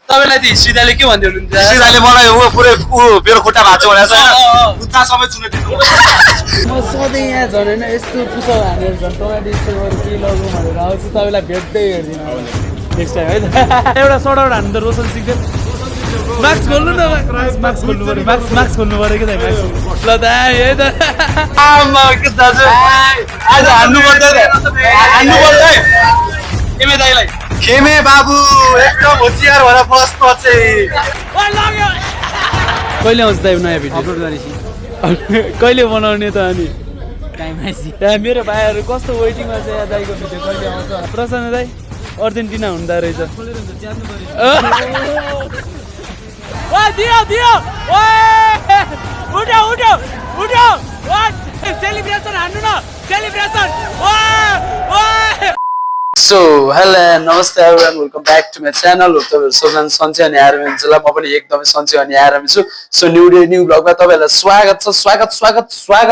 तपाईलाई त हिस्ट्री दाइले के भन्दै हुनुहुन्छ? हिस्ट्री दाइले मलाई पुरै मेरो खुट्टा भाँच्यो भनेर छ खुट्टा सबै चुने दिनु। म सधैँ यहाँ झन् होइन यस्तो पुसो हानेर झन् टोमेटो स्टोरबाट के लगौँ भनेर आउँछु तपाईँलाई भेट्दै हेर्दिनँ नेक्स्ट टाइम है त। एउटा सर्ट आउट हान्नु त रोशन सिक्दै मास्क खोल्नु न मास्क खोल्नु पऱ्यो मास्क खोल्नु पऱ्यो कि त मास्क ल त है त आमा के दाजु आज हान्नु पर्छ हान्नु पर्छ है केमे दाइलाई खेमे बाबु एकदम होसियार भएर बस्नु चाहिँ कहिले आउँछ दाइ नयाँ भिडियो अपलोड गरेपछि कहिले बनाउने त अनि टाइम आइसक्यो मेरो भाइहरू कस्तो वेटिङमा छ यहाँ दाइको भिडियो कहिले आउँछ प्रसन्न दाइ अर्जेन्टिना हुँदो रहेछ सो हेलो नमस्ते everyone welcome back to my channel हो तपाईँहरू सबजना सन्चै अनि आएर हुनुहुन्छ म पनि एकदमै सन्चै अनि आएर छु सो न्यू डे न्यू ब्लगमा तपाईँहरूलाई स्वागत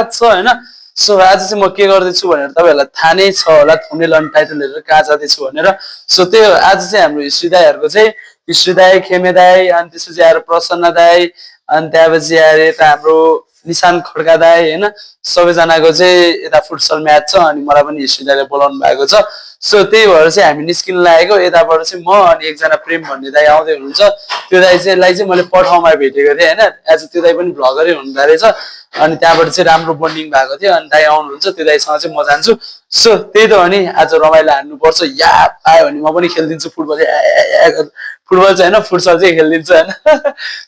छ होइन सो आज चाहिँ म के गर्दैछु भनेर तपाईँहरूलाई थाहा नै छ होला थम्बनेल अनि टाइटल हेरेर कहाँ जाँदैछु भनेर सो त्यो आज चाहिँ हाम्रो हिस्ट्री दाइहरूको चाहिँ हिस्ट्री दाइ खेमे दाइ अनि त्यसपछि आएर प्रसन्न दाइ अनि त्यहाँपछि आएर यता हाम्रो निशान खड्का दाइ होइन सबैजनाको चाहिँ यता फुटसल म्याच छ अनि मलाई पनि हिस्ट्री दाइले बोलाउनु भएको छ सो त्यही भएर चाहिँ हामी निस्किन लागेको यताबाट चाहिँ म अनि एकजना प्रेम भन्ने दाइ आउँदै हुनुहुन्छ त्यो दाइ चाहिँ मैले पठाउमा भेटेको थिएँ होइन एज त्यो दाइ पनि भ्लगरै हुनुहुँदो रहेछ अनि त्यहाँबाट चाहिँ राम्रो बन्डिङ भएको थियो अनि दाइ आउनुहुन्छ त्यो दाइसँग चाहिँ म जान्छु सो त्यही त हो नि आज रमाइलो हान्नुपर्छ या आयो भने म पनि खेलिदिन्छु फुटबल फुटबल चाहिँ होइन फुटसल चाहिँ खेलिदिन्छु होइन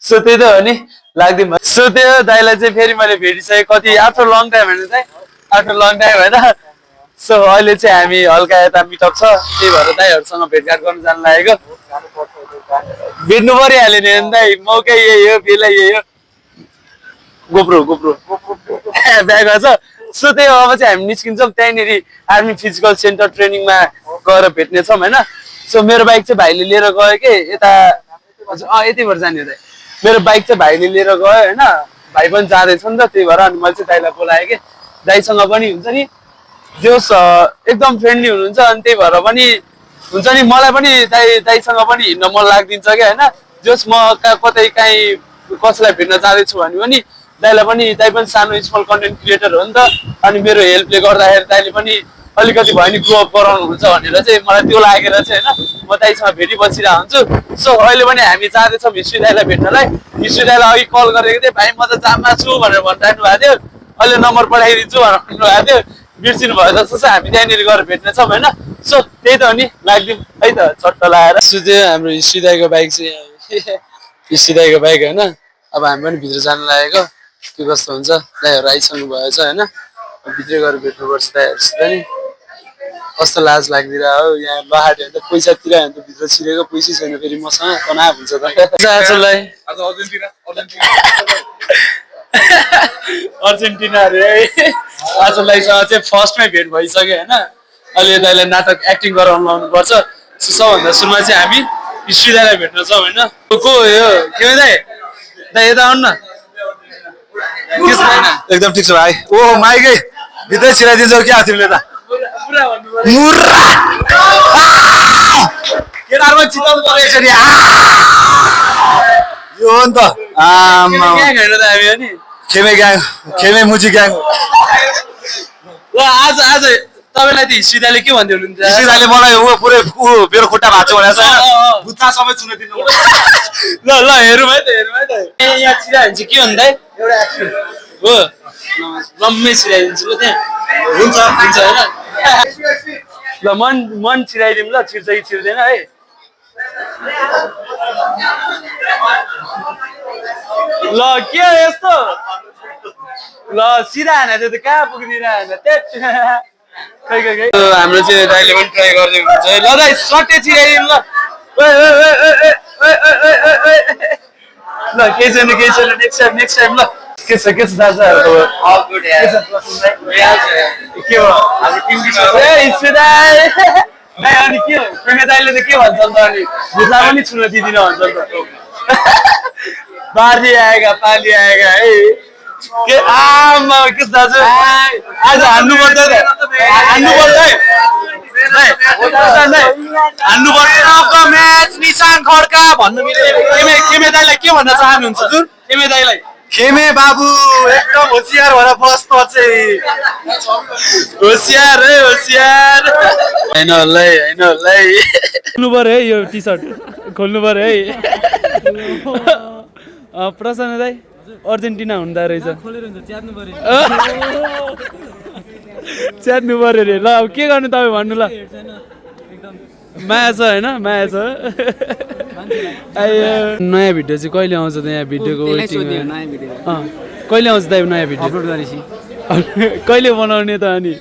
सो त्यही त हो नि लाग्दैन सो त्यो दाइलाई चाहिँ फेरि मैले भेटिसकेँ कति आफ्टर लङ टाइम होइन दाइ आफ्टर लङ टाइम होइन सो अहिले चाहिँ हामी हल्का यता मिटअप छ त्यही भएर दाइहरूसँग भेटघाट गर्न जानु लागेको भेट्नु परिहाल्यो नि दाइ मौकै यही हो बेला यही हो गोप्रो ब्याग छ सो त्यही हो अब चाहिँ हामी निस्किन्छौँ त्यहीँनिर आर्मी फिजिकल सेन्टर ट्रेनिङमा गएर भेट्नेछौँ होइन सो मेरो बाइक चाहिँ भाइले लिएर गयो कि यता यतिबाट जाने दाइ मेरो बाइक चाहिँ भाइले लिएर गयो होइन भाइ पनि जाँदैछ नि त त्यही भएर अनि मैले चाहिँ दाइलाई बोलाएँ कि दाइसँग पनि हुन्छ नि जोस् एकदम फ्रेन्डली हुनुहुन्छ अनि त्यही भएर पनि हुन्छ नि मलाई पनि दाइसँग पनि हिँड्न मन लाग्दिन्छ क्या होइन जोस् म कतै काहीँ कसैलाई भेट्न जाँदैछु भने पनि दाइलाई पनि दाइ पनि सानो स्मल कन्टेन्ट क्रिएटर हो नि त अनि मेरो हेल्पले गर्दाखेरि दाइले पनि अलिकति भयो नि ग्रो अप गराउनुहुन्छ भनेर चाहिँ मलाई त्यो लागेर चाहिँ होइन म दाइसँग भेटी बसिरहेको हुन्छु सो अहिले पनि हामी जाँदैछौँ हिस्ट्री दाइलाई भेट्नलाई हिस्ट्री दाइलाई अघि कल गरेको थिएँ भाइ म त जाममा छु भनेर भनिराख्नु भएको थियो अहिले नम्बर पठाइदिन्छु भनेर भन्नुभएको थियो बिर्सिनु भयो जस्तो चाहिँ हामी त्यहाँनिर गएर भेट्नेछौँ होइन सो त्यही त हो नि लाग्दिउँ है त चट्ट लगाएर सो त्यो हाम्रो हिस्ट्री दाइको बाइक चाहिँ हिस्ट्री दाइको बाइक होइन अब हामी पनि भित्र जानु लागेको के कस्तो हुन्छ दाइहरू आइसक्नु भएछ होइन भित्रै गएर भेट्नुपर्छ दाइहरूसित नि कस्तो लाज लाग्दिरह हो यहाँ बाहाट्यो भने त पैसा तिरायो भने त भित्र छिरेको पैसै छैन फेरि मसँग तनाव हुन्छ त आजलाई अर्जेन्टिना अरे है आजलाईसँग चाहिँ फर्स्टमै भेट भइसक्यो होइन अहिले दाइलाई नाटक एक्टिङ गराउनु लाउनुपर्छ सबभन्दा सुरुमा चाहिँ हामी हिस्ट्री दाइलाई भेट्न जाउँ होइन को यो के दाइ दाइ यता आउनु न एकदम ठिक छ भाइ ओ माइकै भित्रै छिराइदिन्छौ क्या तिमीले त केटारमा चिताउनु पर्यो यसरी यो हो नि त खेमे ग्याङ खेमे मुजी ग्याङ ल आज तपाईँलाई त हिस्ट्री दाइले के भन्दै हुनुहुन्छ हिस्ट्री दाइले मलाई पुरै मेरो खुट्टा भाँच्यो भनेर छ खुट्टा सबै चुने दिनु ल हेरौँ है त यहाँ छिरायो भने चाहिँ के भन्दा एउटा एक्सन हो लम्मै छिराइदिन्छु ल त्यहाँ हुन्छ होइन ल मन छिराइदिउँ ल छिर्छ कि छिर्दैन है ल के हो यस्तो ल सिधा हाने त्यो त कहाँ पुगिदिन खै हाम्रो चाहिँ दाइले पनि ट्राई गर्दै हुन्छ ल दाइ सट्टै छिराइदिउँ ल केही छैन नेक्स्ट टाइम ल के छ दाजु के हो अनि के हो दाइले त के भन्छ नि त अनि भुत्ला पनि छुन दिँदिन भन्छ नि त पाली आएगा है के आमा के दाजु आज हान्नुपर्छ है हान्नु पर्दैन अफ द म्याच निशान खड्का भन्नु मिल्दैन केमे दाइलाई के भन्न चाहनुहुन्छ केमे दाइलाई खेमे बाबु एकदम होसियार भएर बस्नु चाहिँ होसियार है होसियार हैन होला खोल्नु पर्यो है यो टी सर्ट खोल्नु पर्यो है प्रसन्न दाइ अर्जेन्टिना हुँदो रहेछ च्यात्नु पर्यो अरे ल अब के गर्नु तपाईँ भन्नु ल माया छ होइन माया छ नयाँ भिडियो चाहिँ कहिले आउँछ त यहाँ भिडियोको कहिले आउँछ त नयाँ भिडियो अपलोड गरेपछि कहिले बनाउने त अनि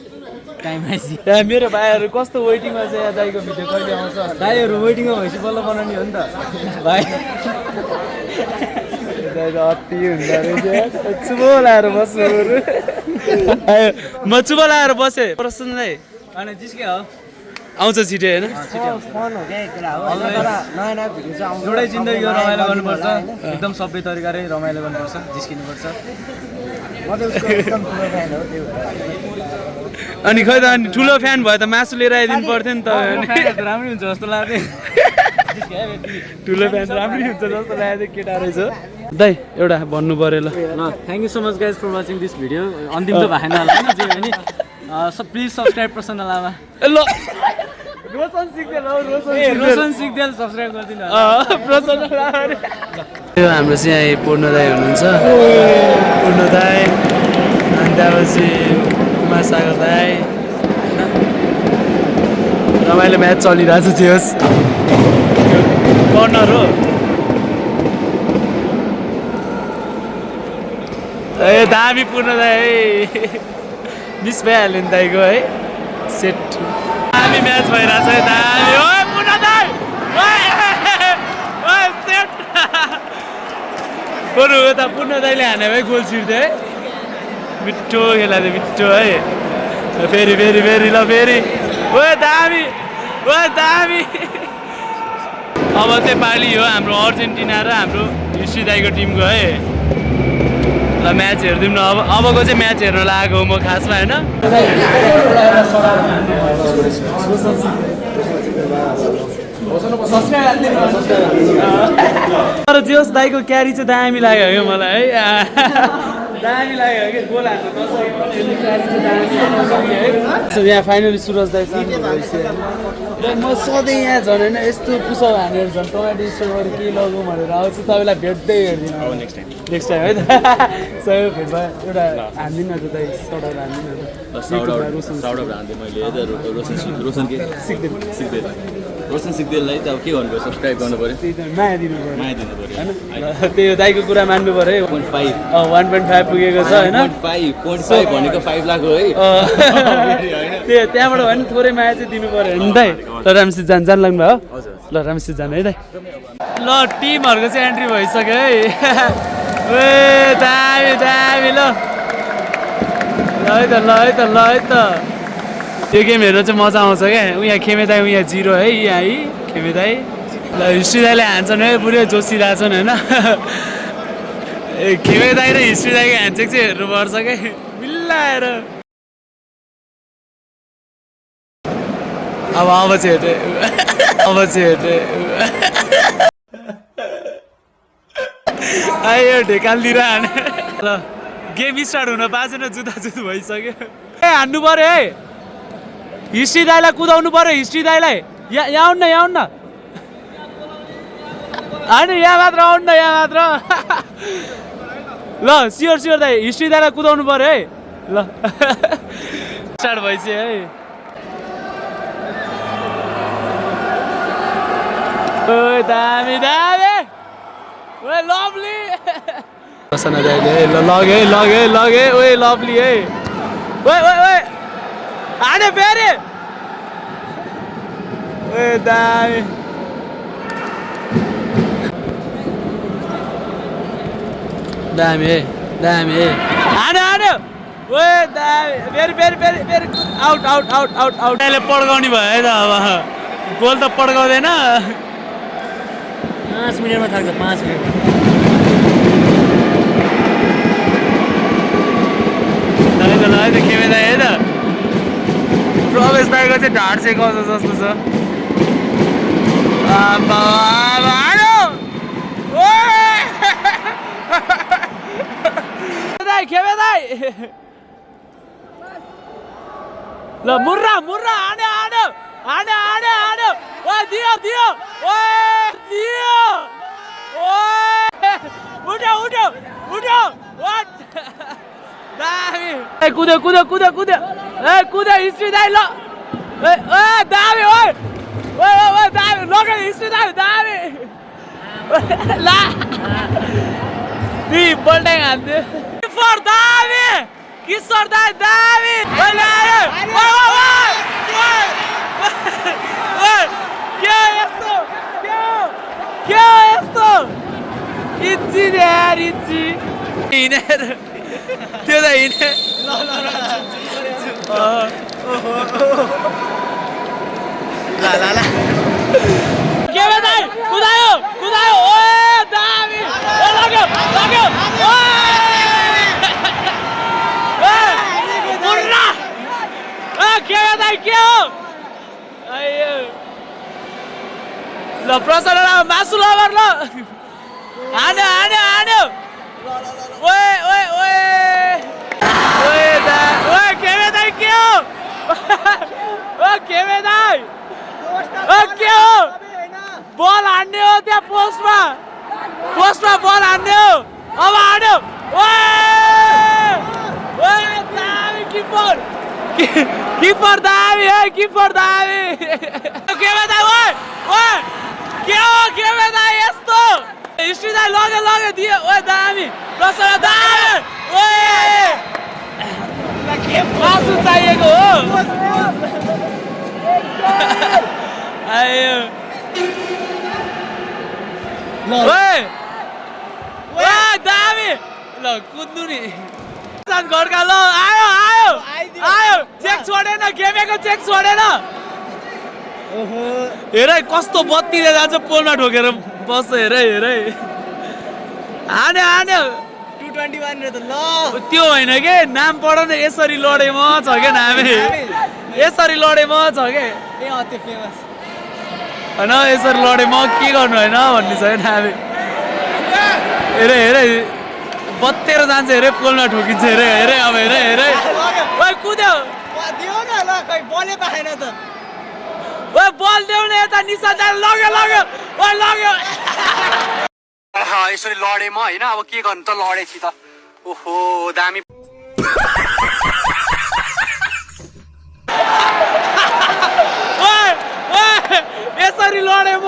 यहाँ मेरो भाइहरू कस्तो वेटिङमा छ यहाँ दाइको भिडियो कहिले आउँछ दाइहरू वेटिङमा भएपछि बल्ल बनाउने हो नि त भाइ अति हुन्छ रहेछ चुबो लाएर बस्नु म चुबो लाएर बसेँ प्रसन्न दाइ अनि जिस्के हो आउँछ छिटै होइन एउटै जिन्दगीको रमाइलो गर्नुपर्छ एकदम सबै तरिकाले रमाइलो गर्नुपर्छ जिस्किनुपर्छ अनि खै त अनि ठुलो फ्यान भयो त मासु लिएर आइदिनु पर्थ्यो नि त राम्रै हुन्छ जस्तो लाग्थ्यो ठुलो फ्यान राम्रै हुन्छ जस्तो लाग्थ्यो केटा रहेछ दाइ एउटा भन्नु पर्यो ल thank you so much guys for watching this video अन्तिम त भएन होला होइन जे भने प्लिज सब्सक्राइब प्रसन्न लामा ल रोशन सिक्देल सब्सक्राइब गरिदिनु प्रसन्न लामा हाम्रो चाहिँ यहाँ पूर्ण दाइ हुनुहुन्छ पूर्ण दाइ अनि त्यहाँपछि कुमार सागर दाइ होइन रमाइलो म्याच चलिरहेछ थियोस् कर्नर हो ए दामी पूर्ण दाइ है मिस भइहाल्यो नि दाइको है सेट दामी म्याच भइरहेछ है दामी ओ पूर्ण दाइ सेट बरु यता पूर्ण दाइले हाने भए गोल छिर्थ्यो है मिठो खेला थियो मिठो है फेरि फेरि फेरि ल फेरि ओ दामी अब चाहिँ पालि हो हाम्रो अर्जेन्टिना र हाम्रो हिस्ट्री दाइको टिमको है ल म्याच हेरिदिउँ न अबको चाहिँ म्याच हेर्न लागेको हो म खासमा होइन तर जे होस् दाइको क्यारी चाहिँ दामी लाग्यो क्या मलाई है दामी लाग्यो कि गोल हान्नु यहाँ फाइनली सुरज दाइ म सधैँ यहाँ झन् होइन यस्तो पुसअप हानेर झन् टमाटो स्टोरबाट केही लगौँ भनेर आउँछु तपाईँलाई भेट्दै हेर्दिनँ नेक्स्ट टाइम है त सही भेटमा एउटा हान्दिनँ त दाइ सडा हान्दिनँ रोशन सिक्देललाई चाहिँ अब के गर्नु पर्यो सब्सक्राइब गर्नु पर्यो माया दिनु पऱ्यो होइन त्यो दाइको कुरा मान्नु पऱ्यो है 1.5 पुगेको छ होइन 0.5 भनेको 5 लाख हो है त्यो त्यहाँबाट भने थोरै माया चाहिँ दिनु पऱ्यो नि दाइ ल रामसित जान लाग्नु भयो ल रामसित जानु है दाइ ल टिमहरूको चाहिँ एन्ट्री भइसक्यो है ए दामी ल है त त्यो गेम हेर्नु चाहिँ मजा आउँछ क्या उहाँ खेमे दाइ उहाँ 0 है यहाँ है खेमे दाइ ल हिस्ट्री दाइले हान्छन् है पुरै जोसिरहेछन् होइन खेमे दाइ र हिस्ट्री दाइको ह्यान्डसेक चाहिँ हेर्नुपर्छ क्या मिलाएर अब चाहिँ हेर्ने आयो ढेकालतिर हाने ल गेम स्टार्ट हुन बाजेन जुत्ता भइसक्यो ए हान्नु पर्यो है हिस्ट्री दाइलाई कुदाउनु पर्यो हिस्ट्री दाइलाई यहाँ आउनु न होइन यहाँ मात्र आउनु न यहाँ मात्र ल स्योर दाइ हिस्ट्री दाइलाई कुदाउनु पर्यो है ल स्टार्ट भइसक्यो है ओ दामी ओ लभली प्रसन्न दाइले ल लगे ओ लभली है ओ हाने फेरि ए दामी हाने हाने ओ दामी फेरि आउट अहिले पड्काउने भयो है त अब गोल त पड्काउँदैन 5 मिनटमा थाक्छ 5 मिनट है त खेमे दाइ है त रमेश दाइको चाहिँ ढाड चाहिँ गएको जस्तो छ खेबे दाइ ल मुर्रा मुर्रा हान्यो हान्यो हान्यो हान्यो हान्यो ओ दियो दियो ओ दियो ओ उठ्यो उठ्यो उठ्यो दामी ए कुद्यो कुद्यो कुद्यो कुद्यो ए कुद्यो हिस्ट्री दाइ ल ए ओ दामी ओइ ओइ ओइ दामी लगे हिस्ट्री दाइ दामी ला दी पल्टाइ हान्थ्यो फर दामी किशोर दाइ दामी ओइ आयो ओइ ओइ ओइ के यस्तो के यस्तो इच्ची यार इच्ची हिँडेर त्यो त हिँडे के दाइ कुदायो कुदायो ओ दामी ओ लाग्यो लाग्यो मुर्रा के दाइ के हो अयो ल प्रसन्न मासु लबर ल हान्यो हान्यो हान्यो ओए ओए ओए ओए दा ओए केवे दाइ के हो ओ केवे दाइ ओ के हो बल हान्ने हो त्यहाँ पोस्टमा बल हान्ने हो अब हान्यो ओए ओए दामी किपर किपर दामी है किपर दामी केवे दाइ ओए ओए के हो केवे दाइ यस्तो हिस्ट्री दाइ लग्यो लग्यो दियो ओए दामी प्रसन्न दामी ओए मासु चाहिएको हो आयो ओए ओए दामी ल कुद्नु नि घरका ल आयो आयो आयो चेक छोडेन गेमेको चेक छोडेन हेर कस्तो बत्तीले जान्छ पोलमा ठोकेर बस्छ हेर हेर हान्यो हान्यो 221 रे त ल त्यो होइन के नाम पढ न यसरी लडे म छ के नाम यसरी लडे म छ के ए त्यो फेमस होइन यसरी लडे म के गर्नु होइन भन्ने छ नाम हेर हेर बत्तेर जान्छ हेरे पोलमा ठोकिन्छ हेरे हेरे अब हेरे हेरे ओइ कुद्यो दियो न ल खै बलै पाएन त ओइ बल देउन यता निसा जान लग्यो लग्यो ओइ लग्यो यसरी लडे म होइन अब के गर्नु त लडेछि त ओहो दामी ओइ ओइ यसरी लडे म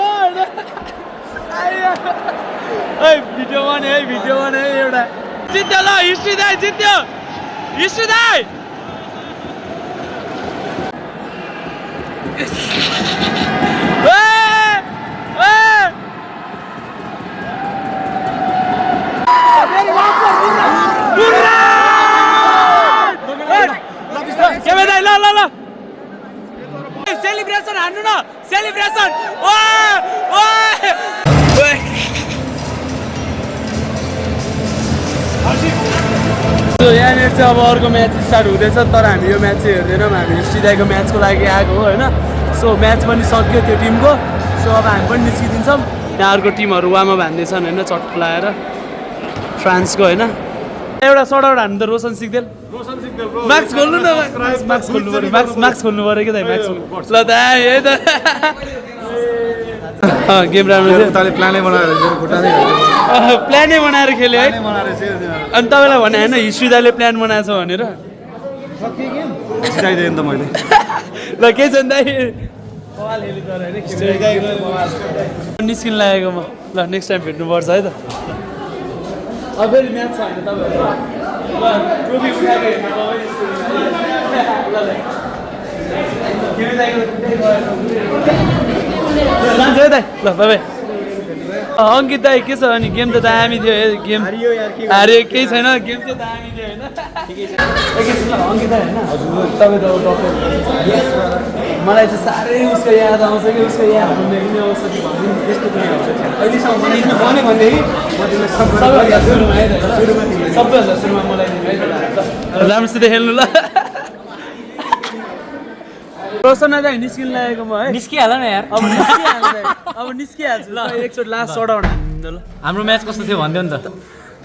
ओइ भिडियो बने है एउटा जित्यो ल हिस्ट्री दाइ जित्यो हिस्ट्री दाइ सेलिब्रेसन हान्नु न सेलिब्रेसन यहाँनिर चाहिँ अब अर्को म्याच स्टार्ट हुँदैछ तर हामी यो म्याच चाहिँ हेर्दैनौँ हामी हिस्ट्री दाइको म्याचको लागि आएको हो होइन सो म्याच पनि सक्यो त्यो टिमको सो अब हामी पनि निस्किदिन्छौँ यहाँ अर्को टिमहरू वामा भान्दैछन् होइन चट्ट लाएर फ्रान्सको होइन एउटा सर्टआउट हान्नु त रोशन सिक्देल मार्क्स खोल्नु न मार्क्स खोल्नु पऱ्यो मार्क्स खोल्नु पऱ्यो कि त मार्क्स ल त यही त गेम राम्रो थियो प्लानै बनाएर खेल्यो है अनि तपाईँलाई भने होइन हिस्ट्री दाइले प्लान बनाएको छ भनेर सिकाइदिएँ नि त मैले ल के छ नि दाइ निस्किन लागेको म ल नेक्स्ट टाइम भेट्नुपर्छ है त अब फेरि म्याच छ होइन लान्छ है दाइ ल बाई अङ्कित दाइ के छ अनि गेम त दामी थियो गेम हारियो केही छैन गेम चाहिँ दामी थियो होइन एकैछिन ल अङ्कित दाइ होइन तपाईँ त डक्टर मलाई चाहिँ साह्रै उसको याद आउँछ कि उसको याद भन्दाखेरि नि आउँछ कि भन्नु त्यस्तो पनि आउँछ अहिलेसम्म भने भनेदेखि सबैभन्दा सुरुमा मलाई राम्रोसित खेल्नु ल रोशन दाइ निस्किन लागेको म है निस्किहाल न यार अब निस्किहाल्छु ल एकचोटि लास्ट सटआउट हान्नु ल हाम्रो म्याच कस्तो थियो भन्दियो नि त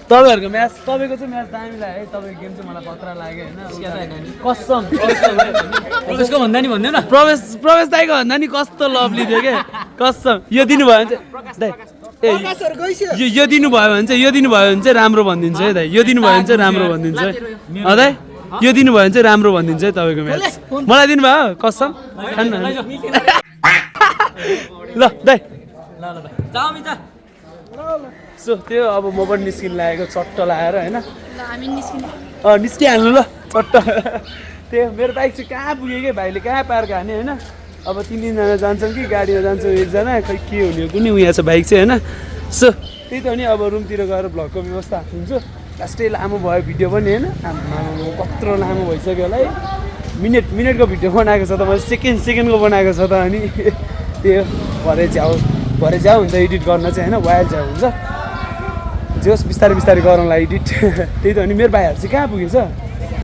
तपाईँहरूको म्याच तपाईँको चाहिँ म्याच दामी लाग्यो है तपाईँको गेम चाहिँ मलाई खतरा लाग्यो होइन कसम प्रवेशको भन्दा नि भन्दियो न प्रवेश दाइको भन्दा नि कस्तो लभली थियो क्या कसम यो दिनुभयो भने चाहिँ यो दिनुभयो भने चाहिँ राम्रो भनिदिन्छु है दाइ यो दिनुभयो भने चाहिँ राम्रो भनिदिन्छु है दाइ यो दिनुभयो भने चाहिँ राम्रो भनिदिन्छु है तपाईँको म्याच मलाई दिनुभयो कसम ल दाइ सो त्यो अब म पनि निस्किन लागेको चट्ट लगाएर होइन निस्किहाल्नु ल चट्ट त्यो मेरो बाइक चाहिँ कहाँ पुग्यो कि भाइले कहाँ पार्क हाने होइन अब 3-3 जना जान्छौँ कि गाडीमा जान्छौँ एकजना खै के हुने हो कुनै उयो छ बाइक चाहिँ होइन सो त्यही त नि अब रुमतिर गएर भ्लगको व्यवस्था हुन्छु लास्टै लामो भयो भिडियो पनि होइन कत्रो लामो भइसक्यो होला है मिनटको भिडियो बनाएको छ त मैले सेकेन्डको बनाएको छ त अनि त्यो भरे झ्याउ हुन्छ एडिट गर्न चाहिँ होइन वाइल्ड झ्याउ हुन्छ जोस् बिस्तारै गरौँला एडिट त्यही त अनि मेरो भाइहरू चाहिँ कहाँ पुगेछ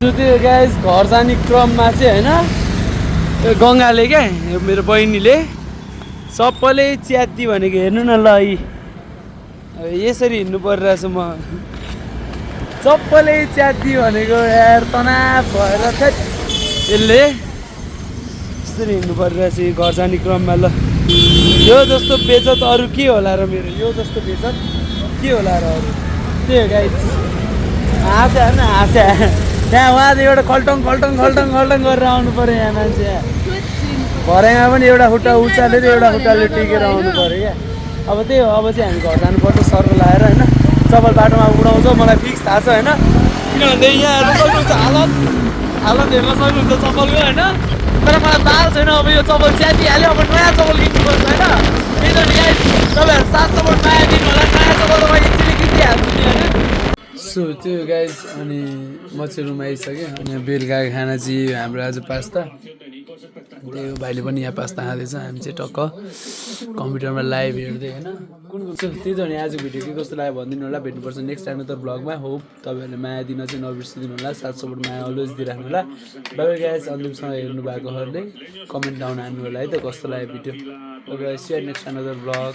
त्यो गाइस घर जाने क्रममा चाहिँ होइन गङ्गाले क्या मेरो बहिनीले सबैले च्यात्ती भनेको हेर्नु न ल अब यसरी हिँड्नु परिरहेछ म सबैले च्यात्ती भनेको यार तनाव भएर यसले यसरी हिँड्नु परिरहेछ घर जाने क्रममा ल यो जस्तो बेजत अरू के होला र मेरो यो जस्तो बेजत के होला र अरू त्यही हो गाइस हाँस्या होइन हाँस्या त्यहाँ उहाँ एउटा खल्टङ गरेर आउनु पऱ्यो यहाँ मान्छे भराइमा पनि एउटा खुट्टा उचालेर एउटा खुट्टाले टेकेर आउनु पऱ्यो क्या अब त्यही हो अब चाहिँ हामी घर जानुपर्छ सर लगाएर होइन चप्पल बाटोमा उडाउँछ मलाई फिक्स थाहा छ होइन किनभने यहाँ सक्नुहुन्छ हालत हेर्न सक्नुहुन्छ चप्पलको होइन तर मलाई तार छैन अब यो चप्पल च्यातिहाल्यो अब नयाँ चप्पल किन्नुपर्छ होइन त्यही त नि तपाईँहरू 7 सपोर्ट नयाँ दिनु होला नयाँ चप्पल त म एकचोटि किनिहाल्छु नि होइन सो त्यो गाइज अनि म चाहिँ रुम आइसक्यो अनि बेलुकाको खाना चाहिँ हाम्रो आज पास्ता त्यो भाइले पनि यहाँ पास्ता खाँदैछ हामी चाहिँ टक्क कम्प्युटरमा लाइभ हेर्दै होइन कुन त्यही त नि आजको भिडियो के कस्तो लाग्यो भनिदिनु होला भेट्नुपर्छ नेक्स्ट टाइम त ब्लगमा होप तपाईँहरूले माया दिन चाहिँ नबिर्सिदिनु होला 7 सपोर्ट माया अलवेज दिइराख्नु होला बाई गाइज अन्तिमसँग हेर्नु भएकोहरूले कमेन्ट डाउन हान्नु होला है त कस्तो लाग्यो भिडियो नेक्स्ट अनदर ब्लग